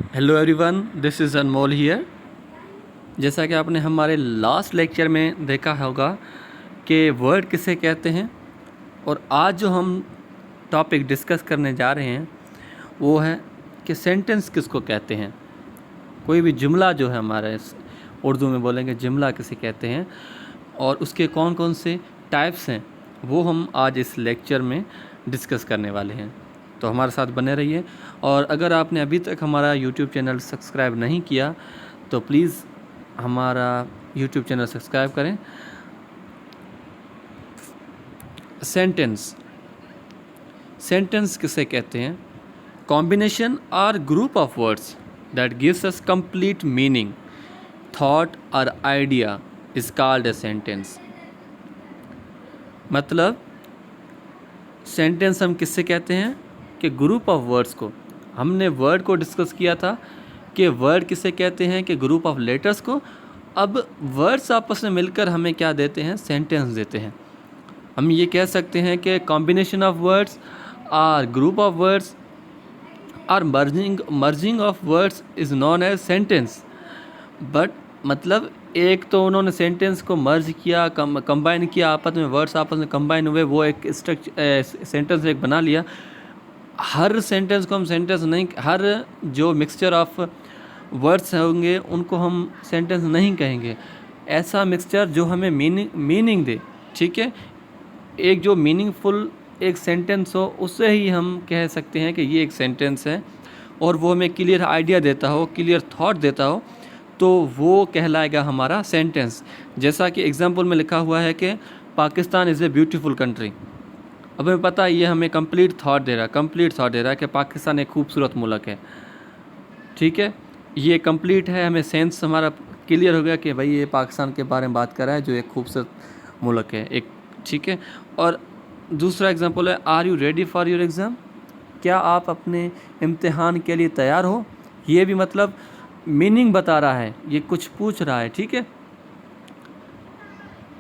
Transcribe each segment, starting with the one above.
Hello everyone, this is Anmol here. जैसा कि आपने हमारे लास्ट लेक्चर में देखा होगा कि वर्ड किसे कहते हैं, और आज जो हम टॉपिक डिस्कस करने जा रहे हैं वो है कि सेंटेंस किसको कहते हैं। कोई भी जुमला जो है हमारे उर्दू में बोलेंगे जुमला किसे कहते हैं, और उसके कौन कौन से टाइप्स हैं वो हम आज इस लेक्चर में डिस्कस करने वाले हैं। तो हमारे साथ बने रहिए। और अगर आपने अभी तक हमारा यूट्यूब चैनल सब्सक्राइब नहीं किया तो प्लीज़ हमारा यूट्यूब चैनल सब्सक्राइब करें। सेंटेंस किसे कहते हैं? कॉम्बिनेशन और group of words that gives us complete meaning, thought और idea is called a sentence. मतलब सेंटेंस हम किससे कहते हैं कि ग्रुप ऑफ वर्ड्स को। हमने वर्ड को डिस्कस किया था कि वर्ड किसे कहते हैं कि ग्रुप ऑफ लेटर्स को। अब वर्ड्स आपस में मिलकर हमें क्या देते हैं? सेंटेंस देते हैं। हम ये कह सकते हैं कि कॉम्बिनेशन ऑफ वर्ड्स और ग्रुप ऑफ वर्ड्स और merging of words is known as sentence. But मतलब एक तो उन्होंने सेंटेंस को मर्ज किया, कंबाइन किया, आपस में वर्ड्स आपस में कंबाइन हुए, वो एक सेंटेंस एक बना लिया। हर सेंटेंस को हम सेंटेंस नहीं, हर जो मिक्सचर ऑफ वर्ड्स होंगे उनको हम सेंटेंस नहीं कहेंगे। ऐसा मिक्सचर जो हमें मीनिंग दे, ठीक है, एक जो मीनिंगफुल एक सेंटेंस हो, उससे ही हम कह सकते हैं कि ये एक सेंटेंस है, और वो हमें क्लियर आइडिया देता हो, क्लियर थॉट देता हो, तो वो कहलाएगा हमारा सेंटेंस। जैसा कि एग्जाम्पल में लिखा हुआ है कि Pakistan is a beautiful country. अब हमें पता है ये हमें कंप्लीट थॉट दे रहा है कि पाकिस्तान एक खूबसूरत मुल्क है, ठीक है, ये कंप्लीट है, हमें सेंस हमारा क्लियर हो गया कि भाई ये पाकिस्तान के बारे में बात कर रहा है जो एक खूबसूरत मुल्क है एक, ठीक है। और दूसरा एग्जांपल है, are you ready for your exam? क्या आप अपने इम्तिहान के लिए तैयार हो? ये भी मतलब मीनिंग बता रहा है, ये कुछ पूछ रहा है, ठीक है।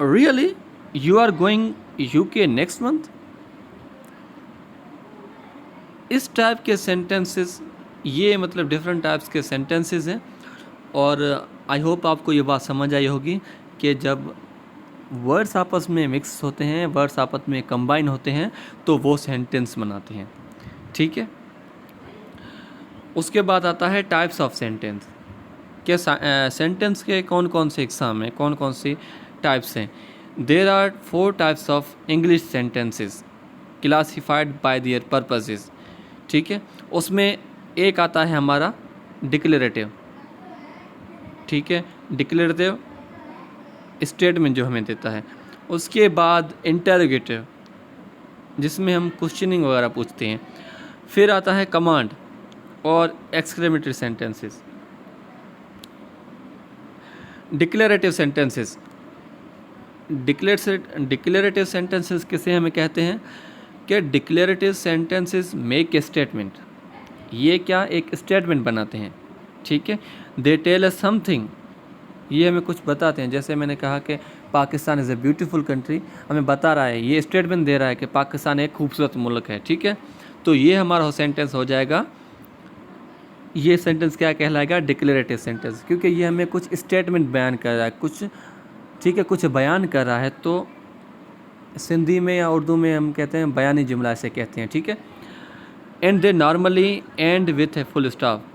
Really you are going UK next month? इस टाइप के सेंटेंसेस, ये मतलब डिफरेंट टाइप्स के सेंटेंसेस हैं। और आई होप आपको ये बात समझ आई होगी कि जब वर्ड्स आपस में मिक्स होते हैं, वर्ड्स आपस में कंबाइन होते हैं, तो वो सेंटेंस बनाते हैं, ठीक है। उसके बाद आता है टाइप्स ऑफ सेंटेंस। के सेंटेंस के कौन कौन से एग्जाम हैं, कौन कौन से टाइप्स हैं? There are 4 types of English sentences classified by their purposes, ठीक है। उसमें एक आता है हमारा डिक्लेरेटिव, ठीक है, डिक्लेरेटिव स्टेटमेंट जो हमें देता है। उसके बाद इंटरोगेटिव, जिसमें हम क्वेश्चनिंग वगैरह पूछते हैं। फिर आता है कमांड और exclamatory sentences. Declarative sentences, declarative sentences किसे हमें कहते हैं कि declarative sentences make a statement. ये क्या एक स्टेटमेंट बनाते हैं, ठीक है। दे टेल अस समथिंग, ये हमें कुछ बताते हैं। जैसे मैंने कहा कि Pakistan is a beautiful country, हमें बता रहा है, ये स्टेटमेंट दे रहा है कि पाकिस्तान एक खूबसूरत मुल्क है, ठीक है। तो ये हमारा सेंटेंस हो जाएगा। ये सेंटेंस क्या कहलाएगा? डिक्लेरेटिव सेंटेंस, क्योंकि ये हमें कुछ स्टेटमेंट बयान कर रहा है, कुछ, ठीक है, कुछ बयान कर रहा है। तो सिंधी में या उर्दू में हम कहते हैं बयानी जुमला ऐसे कहते हैं, ठीक है। And they normally and with a full stop,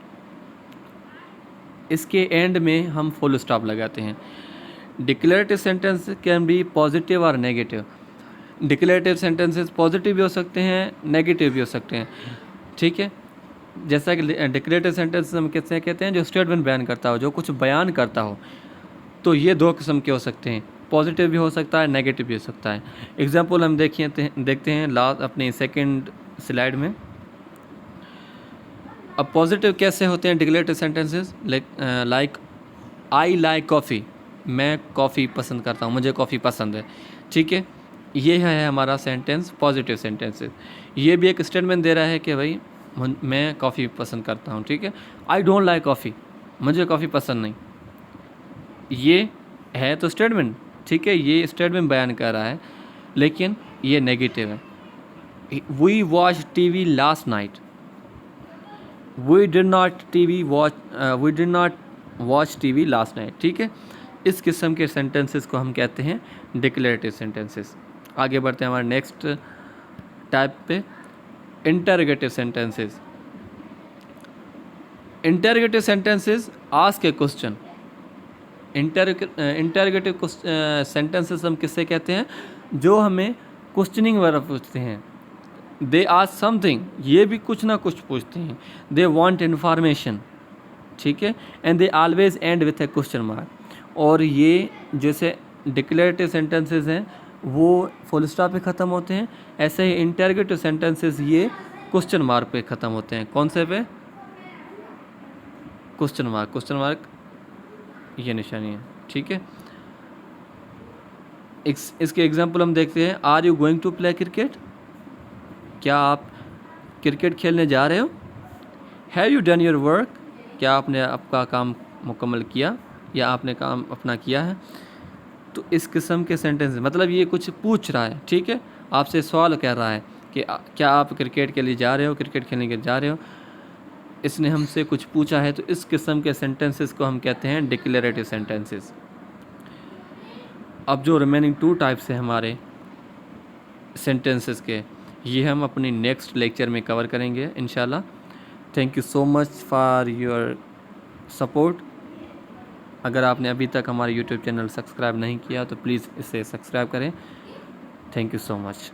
इसके एंड में हम फुल स्टॉप लगाते हैं। Declarative sentence can be positive और नेगेटिव। डिक्लेरेटिव सेंटेंसेस पॉजिटिव भी हो सकते हैं, नेगेटिव भी हो सकते हैं, ठीक है। जैसा कि डिक्लेरेटिव सेंटेंस हम कैसे कहते हैं? जो स्टेटमेंट बयान करता हो, जो कुछ बयान करता हो। तो ये 2 किस्म के हो सकते हैं, पॉजिटिव भी हो सकता है, नेगेटिव भी हो सकता है। एग्जाम्पल हम देखते हैं लास्ट अपनी सेकंड स्लाइड में। अब पॉजिटिव कैसे होते हैं declarative sentences? Like I like coffee, मैं कॉफ़ी पसंद करता हूँ, मुझे कॉफ़ी पसंद है, ठीक है। ये है हमारा सेंटेंस पॉजिटिव सेंटेंसेस। ये भी एक स्टेटमेंट दे रहा है कि भाई मैं कॉफ़ी पसंद करता हूँ, ठीक है। आई डोंट लाइक कॉफ़ी, मुझे कॉफ़ी पसंद नहीं, ये है तो स्टेटमेंट, ठीक है, ये स्टेटमेंट बयान कर रहा है। लेकिन ये नेगेटिव है। We watch TV last night, we did not watch TV last night. ठीक है, इस किस्म के सेंटेंसेस को हम कहते हैं डिक्लेरेटिव सेंटेंसेस। आगे बढ़ते हैं हमारे नेक्स्ट टाइप पे, interrogative sentences. Interrogative sentences ask a question. Interrogative sentences हम किससे कहते हैं, जो हमें क्वेश्चनिंग वगैरह पूछते हैं। दे आस्क समथिंग, ये भी कुछ ना कुछ पूछते हैं। दे वांट इन्फॉर्मेशन, ठीक है, and they always and with A question mark. और ये जैसे डिक्लेरेटिव सेंटेंसेस हैं वो फुल स्टॉप पे ख़त्म होते हैं, ऐसे ही इंटरोगेटिव सेंटेंसेस ये क्वेश्चन मार्क पे ख़त्म होते हैं। कौन से पे? क्वेश्चन मार्क ये निशानी है। ठीक है, इसके एग्जांपल हम देखते हैं। Are you going to play cricket? क्या आप क्रिकेट खेलने जा रहे हो? Have you done your work? क्या आपने आपका काम मुकम्मल किया या आपने काम अपना किया है? तो इस किस्म के सेंटेंस मतलब ये कुछ पूछ रहा है, ठीक है, आपसे सवाल कह रहा है कि क्या आप क्रिकेट के लिए जा रहे हो, क्रिकेट खेलने के लिए जा रहे हो। इसने हमसे कुछ पूछा है, तो इस किस्म के सेंटेंसेस को हम कहते हैं डिक्लेरेटिव सेंटेंसेस। अब जो रिमेनिंग 2 टाइप्स हैं हमारे सेंटेंसेस के, ये हम अपनी नेक्स्ट लेक्चर में कवर करेंगे इंशाल्लाह। Thank you so much for your support. अगर आपने अभी तक हमारे यूट्यूब चैनल सब्सक्राइब नहीं किया तो प्लीज़ इसे सब्सक्राइब करें। Thank you so much.